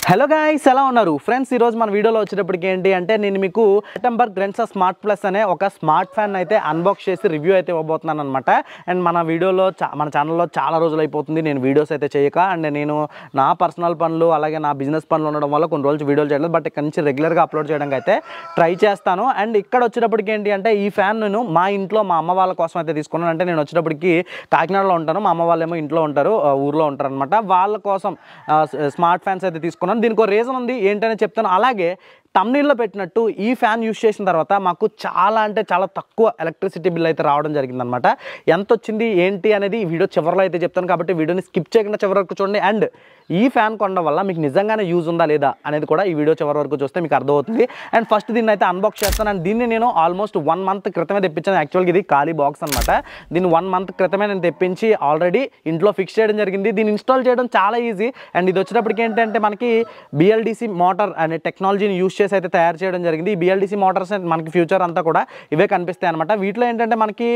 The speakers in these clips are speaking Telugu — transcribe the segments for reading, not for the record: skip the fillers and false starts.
హలో గైస్, ఎలా ఉన్నారు ఫ్రెండ్స్? ఈరోజు మన వీడియోలో వచ్చేటప్పటికి ఏంటి అంటే నేను మీకు ఎటెంబర్గ్ గ్రెన్సా స్మార్ట్ ప్లస్ అనే ఒక స్మార్ట్ ఫ్యాన్ అయితే అన్బాక్స్ చేసి రివ్యూ అయితే ఇవ్వబోతున్నాను అనమాట. అండ్ మన వీడియోలో మన ఛానల్లో చాలా రోజులు అయిపోతుంది నేను వీడియోస్ అయితే చేయక. అండ్ నేను నా పర్సనల్ పనులు అలాగే నా బిజినెస్ పనులు ఉండడం వల్ల కొన్ని రోజులు వీడియోలు చేయలేదు. బట్ ఇక్కడ నుంచి రెగ్యులర్గా అప్లోడ్ చేయడానికి అయితే ట్రై చేస్తాను. అండ్ ఇక్కడ వచ్చేటప్పటికి ఏంటి అంటే ఈ ఫ్యాన్ నేను మా ఇంట్లో మా అమ్మ వాళ్ళ కోసం అయితే తీసుకున్నాను. అంటే నేను వచ్చేటప్పటికి కాకినాడలో ఉంటాను, మా అమ్మ వాళ్ళేమో ఇంట్లో ఉంటారు, ఊర్లో ఉంటారు అనమాట. వాళ్ళ కోసం స్మార్ట్ ఫ్యాన్స్ అయితే తీసుకున్నాను. దీనికి ఒక రీజన్ ఉంది, ఏంటనే చెప్తాను. అలాగే తమ్నీల్లో పెట్టినట్టు ఈ ఫ్యాన్ యూస్ చేసిన తర్వాత మాకు చాలా అంటే చాలా తక్కువ ఎలక్ట్రిసిటీ బిల్ అయితే రావడం జరిగిందనమాట. ఎంత వచ్చింది ఏంటి అనేది ఈ వీడియో చివరిలో అయితే చెప్తాను, కాబట్టి వీడియోని స్కిప్ చేయకుండా చివరి వరకు చూడండి. అండ్ ఈ ఫ్యాన్ కొనడం వల్ల మీకు నిజంగానే యూజ్ ఉందా లేదా అనేది కూడా ఈ వీడియో చివరి వరకు చూస్తే మీకు అర్థమవుతుంది. అండ్ ఫస్ట్ దీన్ని అయితే అన్బాక్స్ చేస్తాను. అండ్ దీన్ని నేను ఆల్మోస్ట్ 1 month క్రితమే తెప్పించాను. యాక్చువల్గా ఇది ఖాళీ బాక్స్ అనమాట. దీన్ని 1 month క్రితమే నేను తెప్పించి ఆల్రెడీ ఇంట్లో ఫిక్స్ చేయడం జరిగింది. దీన్ని ఇన్స్టాల్ చేయడం చాలా ఈజీ. అండ్ ఇది వచ్చేటప్పటికి ఏంటంటే మనకి బిఎల్డిసి మోటార్ అనే టెక్నాలజీని యూస్ చేసి అయితే తయారు చేయడం జరిగింది. ఈ బిఎల్డిసి మోటార్స్ మనకి ఫ్యూచర్ అంతా కూడా ఇవే కనిపిస్తాయి అనమాట. వీటిలో ఏంటంటే మనకి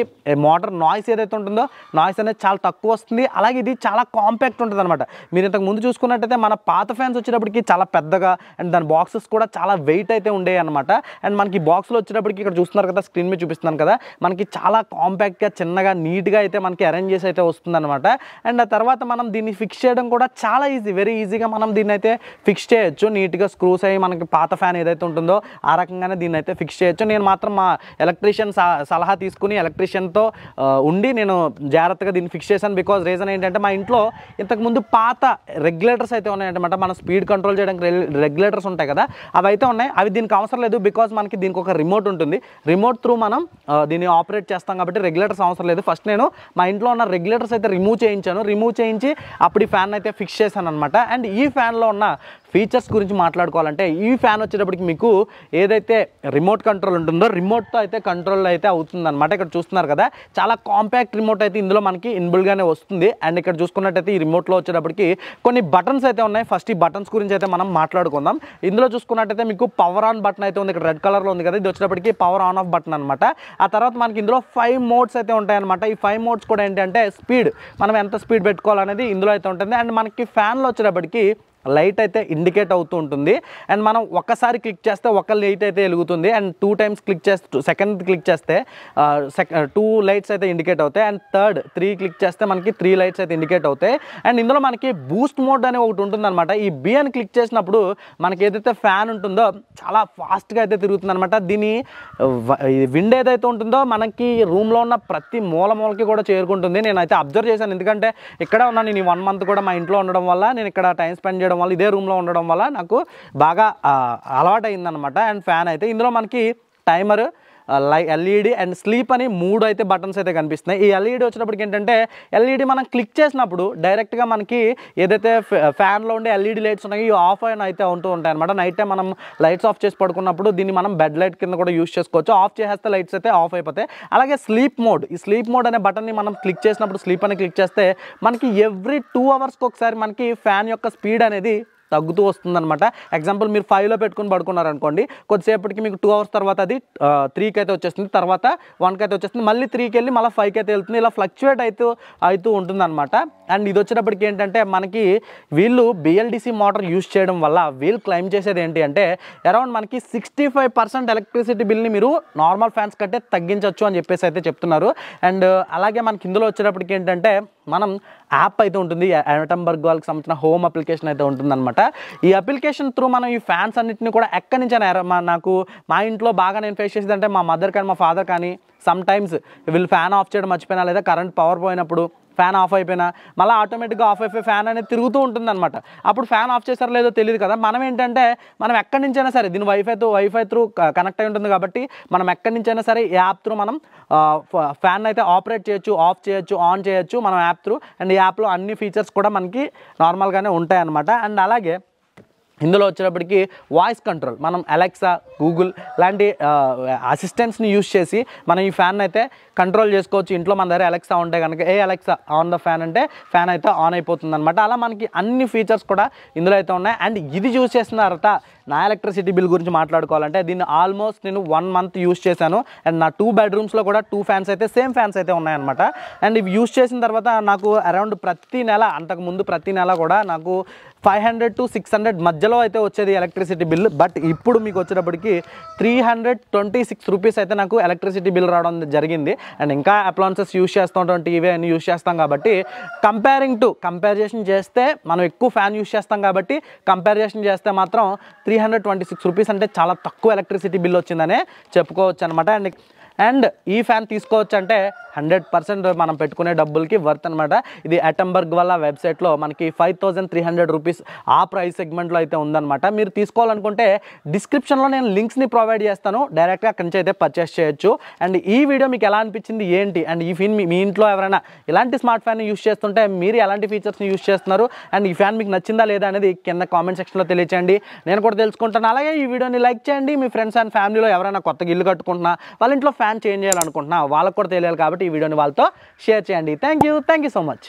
మోటార్ నాయిస్ ఏదైతే ఉంటుందో నాయిస్ అనేది చాలా తక్కువ వస్తుంది. అలాగే ఇది చాలా కాంపాక్ట్ ఉంటుంది అనమాట. మీరు ఇంతకు ముందు చూసుకున్నట్టయితే మన పాత ఫ్యాన్స్ వచ్చేటప్పటికి చాలా పెద్దగా అండ్ దాని బాక్సెస్ కూడా చాలా వెయిట్ అయితే ఉండేవి అనమాట. అండ్ మనకి బాక్స్లో వచ్చేటప్పటికి ఇక్కడ చూస్తున్నారు కదా, స్క్రీన్ మీద చూపిస్తున్నాను కదా, మనకి చాలా కాంపాక్ట్గా చిన్నగా నీట్గా అయితే మనకి అరేంజ్ చేసి అయితే వస్తుంది అనమాట. అండ్ ఆ తర్వాత మనం దీన్ని ఫిక్స్ చేయడం కూడా చాలా ఈజీ, వెరీ ఈజీగా మనం దీన్ని అయితే ఫిక్స్ చేయొచ్చు. నీట్గా స్క్రూస్ అయ్యి మనకి పాత ఫ్యాన్ ఏదైతే ఉంటుందో ఆ రకంగానే దీన్ని అయితే ఫిక్స్ చేయొచ్చు. నేను మాత్రం మా ఎలక్ట్రీషియన్ సలహా తీసుకుని ఎలక్ట్రీషియన్తో ఉండి నేను జాగ్రత్తగా దీన్ని ఫిక్స్ చేశాను. బికాజ్ రీజన్ ఏంటంటే మా ఇంట్లో ఇంతకుముందు పాత రెగ్యులేటర్స్ అయితే ఉన్నాయంటమాట. మన స్పీడ్ కంట్రోల్ చేయడానికి రెగ్యులేటర్స్ ఉంటాయి కదా, అవి అయితే ఉన్నాయి. అవి దీనికి అవసరం లేదు, బికాజ్ మనకి దీనికి ఒక రిమోట్ ఉంటుంది. రిమోట్ త్రూ మనం దీన్ని ఆపరేట్ చేస్తాం కాబట్టి రెగ్యులేటర్స్ అవసరం లేదు. ఫస్ట్ నేను మా ఇంట్లో ఉన్న రెగ్యులేటర్స్ అయితే రిమూవ్ చేయించి అప్పుడు ఈ ఫ్యాన్ అయితే ఫిక్స్ చేశాను అనమాట. అండ్ ఈ ఫ్యాన్లో ఉన్న ఫీచర్స్ గురించి మాట్లాడుకోవాలంటే ఈ ఫ్యాన్ వచ్చేటప్పటికి మీకు ఏదైతే రిమోట్ కంట్రోల్ ఉంటుందో రిమోట్తో అయితే కంట్రోల్ అయితే అవుతుందన్నమాట. ఇక్కడ చూస్తున్నారు కదా, చాలా కాంపాక్ట్ రిమోట్ అయితే ఇందులో మనకి ఇన్బుల్గానే వస్తుంది. అండ్ ఇక్కడ చూసుకున్నట్టయితే ఈ రిమోట్లో వచ్చేటప్పటికి కొన్ని బటన్స్ అయితే ఉన్నాయి. ఫస్ట్ ఈ బటన్స్ గురించి అయితే మనం మాట్లాడుకుందాం. ఇందులో చూసుకున్నట్టయితే మీకు పవర్ ఆన్ బటన్ అయితే ఉంది, ఇక్కడ రెడ్ కలర్లో ఉంది కదా, ఇది వచ్చేటప్పటికి పవర్ ఆన్ ఆఫ్ బటన్ అనమాట. ఆ తర్వాత మనకి ఇందులో 5 మోడ్స్ అయితే ఉంటాయన్నమాట. ఈ 5 మోడ్స్ కూడా ఏంటంటే స్పీడ్, మనం ఎంత స్పీడ్ పెట్టుకోవాలనేది ఇందులో అయితే ఉంటుంది. అండ్ మనకి ఫ్యాన్లో వచ్చేటప్పటికి లైట్ అయితే ఇండికేట్ అవుతూ ఉంటుంది. అండ్ మనం ఒక్కసారి క్లిక్ చేస్తే ఒక లైట్ అయితే వెలుగుతుంది. అండ్ 2 times క్లిక్ చేస్తే సెకండ్ క్లిక్ చేస్తే 2 లైట్స్ అయితే ఇండికేట్ అవుతాయి. అండ్ 3 క్లిక్ చేస్తే మనకి 3 లైట్స్ అయితే ఇండికేట్ అవుతాయి. అండ్ ఇందులో మనకి బూస్ట్ మోడ్ అనే ఒకటి ఉంటుందన్నమాట. ఈ బి అని క్లిక్ చేసినప్పుడు మనకి ఏదైతే ఫ్యాన్ ఉంటుందో చాలా ఫాస్ట్గా అయితే తిరుగుతుంది అనమాట. దీని విండ్ ఏదైతే ఉంటుందో మనకి రూమ్లో ఉన్న ప్రతి మూలకి కూడా చేరుకుంటుంది. నేనైతే అబ్జర్వ్ చేశాను, ఎందుకంటే ఇక్కడ ఉన్నాను నేను 1 month కూడా మా ఇంట్లో ఉండడం వల్ల, నేను ఇక్కడ టైం స్పెండ్ చేయడం వల్ల, ఇదే రూమ్లో ఉండడం వల్ల నాకు బాగా అలవాటు అయిందనమాట. అండ్ ఫ్యాన్ అయితే ఇందులో మనకి టైమర్, ఎల్ఈడి అండ్ స్లీప్ అని 3 అయితే బటన్స్ అయితే కనిపిస్తున్నాయి. ఈ ఎల్ఈడి వచ్చేటప్పటికి ఏంటంటే ఎల్ఈడి మనం క్లిక్ చేసినప్పుడు డైరెక్ట్గా మనకి ఏదైతే ఫ్యాన్లో ఉండే ఎల్ఈడి లైట్స్ ఉన్నాయో ఇవి ఆఫ్ అయిన అయితే ఉంటూ ఉంటాయి అనమాట. నైట్ టైం మనం లైట్స్ ఆఫ్ చేసి పడుకున్నప్పుడు దీన్ని మనం బెడ్ లైట్ కింద కూడా యూస్ చేసుకోవచ్చు. ఆఫ్ చేస్తే లైట్స్ అయితే ఆఫ్ అయిపోతాయి. అలాగే స్లీప్ మోడ్, ఈ స్లీప్ మోడ్ అనే బటన్ని మనం క్లిక్ చేసినప్పుడు, స్లీప్ అని క్లిక్ చేస్తే మనకి ఎవ్రీ 2 hours ఒకసారి మనకి ఫ్యాన్ యొక్క స్పీడ్ అనేది తగ్గుతూ వస్తుందన్నమాట. ఎగ్జాంపుల్ మీరు 5లో పెట్టుకుని పడుకున్నారనుకోండి, కొద్దిసేపటికి మీకు 2 hours తర్వాత అది 3కి అయితే వచ్చేస్తుంది, తర్వాత 1కి అయితే వచ్చేస్తుంది, మళ్ళీ 3కి వెళ్ళి మళ్ళీ 5కి అయితే వెళ్తుంది. ఇలా ఫ్లక్చువేట్ అవుతూ ఉంటుందన్నమాట. అండ్ ఇది వచ్చేటప్పటికి ఏంటంటే మనకి వీళ్ళు బిఎల్డిసి మోటార్ యూస్ చేయడం వల్ల వీళ్ళు క్లెయిమ్ చేసేది ఏంటి అంటే అరౌండ్ మనకి 65% ఎలక్ట్రిసిటీ బిల్ని మీరు నార్మల్ ఫ్యాన్స్ కంటే తగ్గించవచ్చు అని చెప్పేసి అయితే చెప్తున్నారు. అండ్ అలాగే మనకి ఇందులో వచ్చేటప్పటికి ఏంటంటే మనం యాప్ అయితే ఉంటుంది, ఎటెంబర్గ్ వాళ్ళకి సంబంధించిన హోమ్ అప్లికేషన్ అయితే ఉంటుందన్నమాట. ఈ అప్లికేషన్ త్రూ మనం ఈ ఫ్యాన్స్ అన్నింటినీ కూడా ఎక్కడి నుంచి నాకు మా ఇంట్లో బాగా నేను ఫేస్ చేసేది అంటే మా మదర్ కానీ మా ఫాదర్ కానీ సమ్ టైమ్స్ వీళ్ళు ఫ్యాన్ ఆఫ్ చేయడం మర్చిపోయినా, లేదా కరెంట్ పవర్ పోయినప్పుడు ఫ్యాన్ ఆఫ్ అయిపోయినా మళ్ళీ ఆటోమేటిక్గా ఆఫ్ అయిపోయి ఫ్యాన్ అనేది తిరుగుతూ ఉంటుంది అనమాట. అప్పుడు ఫ్యాన్ ఆఫ్ చేస్తారో లేదో తెలియదు కదా. మనం ఏంటంటే మనం ఎక్కడి నుంచైనా సరే దీని వైఫై త్రూ కనెక్ట్ అయి ఉంటుంది కాబట్టి మనం ఎక్కడి నుంచైనా సరే యాప్ త్రూ మనం ఫ్యాన్ అయితే ఆపరేట్ చేయొచ్చు, ఆఫ్ చేయొచ్చు, ఆన్ చేయొచ్చు మనం యాప్ త్రూ. అండ్ ఈ యాప్లో అన్ని ఫీచర్స్ కూడా మనకి నార్మల్గానే ఉంటాయి అన్నమాట. అండ్ అలాగే ఇందులో వచ్చేటప్పటికి వాయిస్ కంట్రోల్, మనం అలెక్సా గూగుల్ లాంటి అసిస్టెంట్స్ని యూస్ చేసి మనం ఈ ఫ్యాన్ అయితే కంట్రోల్ చేసుకోవచ్చు. ఇంట్లో మన దగ్గర అలెక్సా ఉంటే కనుక అలెక్సా ఆన్ ద ఫ్యాన్ అంటే ఫ్యాన్ అయితే ఆన్ అయిపోతుంది అనమాట. అలా మనకి అన్ని ఫీచర్స్ కూడా ఇందులో అయితే ఉన్నాయి. అండ్ ఇది యూస్ చేసిన తర్వాత నా ఎలక్ట్రిసిటీ బిల్ గురించి మాట్లాడుకోవాలంటే దీన్ని ఆల్మోస్ట్ నేను 1 మంత్ యూస్ చేశాను. అండ్ నా 2 బెడ్రూమ్స్లో కూడా 2 ఫ్యాన్స్ అయితే సేమ్ ఫ్యాన్స్ అయితే ఉన్నాయన్నమాట. అండ్ ఇవి యూస్ చేసిన తర్వాత నాకు అరౌండ్ ప్రతి నెల, అంతకుముందు ప్రతి నెల కూడా నాకు 500 to 600 మధ్యలో అయితే వచ్చేది ఎలక్ట్రిసిటీ బిల్. బట్ ఇప్పుడు మీకు వచ్చేటప్పటికి 326 రూపీస్ అయితే నాకు ఎలక్ట్రిసిటీ బిల్ రావడం జరిగింది. అండ్ ఇంకా అప్లాయన్సెస్ యూస్ చేస్తూ ఉంటాం, టీవీ అని యూస్ చేస్తాం కాబట్టి కంపారిజేషన్ చేస్తే మనం ఎక్కువ ఫ్యాన్ యూస్ చేస్తాం కాబట్టి కంపారిజేషన్ చేస్తే మాత్రం 326 రూపీస్ అంటే చాలా తక్కువ ఎలక్ట్రిసిటీ బిల్ వచ్చిందనే చెప్పుకోవచ్చు అనమాట. అండ్ ఈ ఫ్యాన్ తీసుకోవచ్చు అంటే 100% మనం పెట్టుకునే డబ్బులకి వర్త్ అనమాట. ఇది అటెంబర్గ్ వల్ల వెబ్సైట్లో మనకి 5300 రూపీస్ ఆ ప్రైస్ సెగ్మెంట్లో అయితే ఉందన్నమాట. మీరు తీసుకోవాలనుకుంటే డిస్క్రిప్షన్లో నేను లింక్స్ని ప్రొవైడ్ చేస్తాను, డైరెక్ట్గా అక్కడి నుంచి అయితే పర్చేస్ చేయొచ్చు. అండ్ ఈ వీడియో మీకు ఎలా అనిపించింది ఏంటి, అండ్ ఈ ఫ్యాన్ మీ ఇంట్లో ఎవరైనా ఇలాంటి స్మార్ట్ ఫ్యాన్ యూస్ చేస్తుంటే మీరు ఎలాంటి ఫీచర్స్ని యూస్ చేస్తున్నారు, అండ్ ఈ ఫ్యాన్ మీకు నచ్చిందా లేదా అనేది కింద కామెంట్ సెక్షన్లో తెలియచేయండి, నేను కూడా తెలుసుకుంటాను. అలాగే ఈ వీడియోని లైక్ చేయండి. మీ ఫ్రెండ్స్ అండ్ ఫ్యామిలీలో ఎవరైనా కొత్తగా ఇల్లు కట్టుకుంటున్నా, వాళ్ళ ఇంట్లో ఫ్యాన్ చేంజ్ చేయాలనుకుంటున్నా వాళ్ళకు కూడా తెలియాలి కాబట్టి ఈ వీడియోని వాళ్ళతో షేర్ చేయండి. Thank you so much.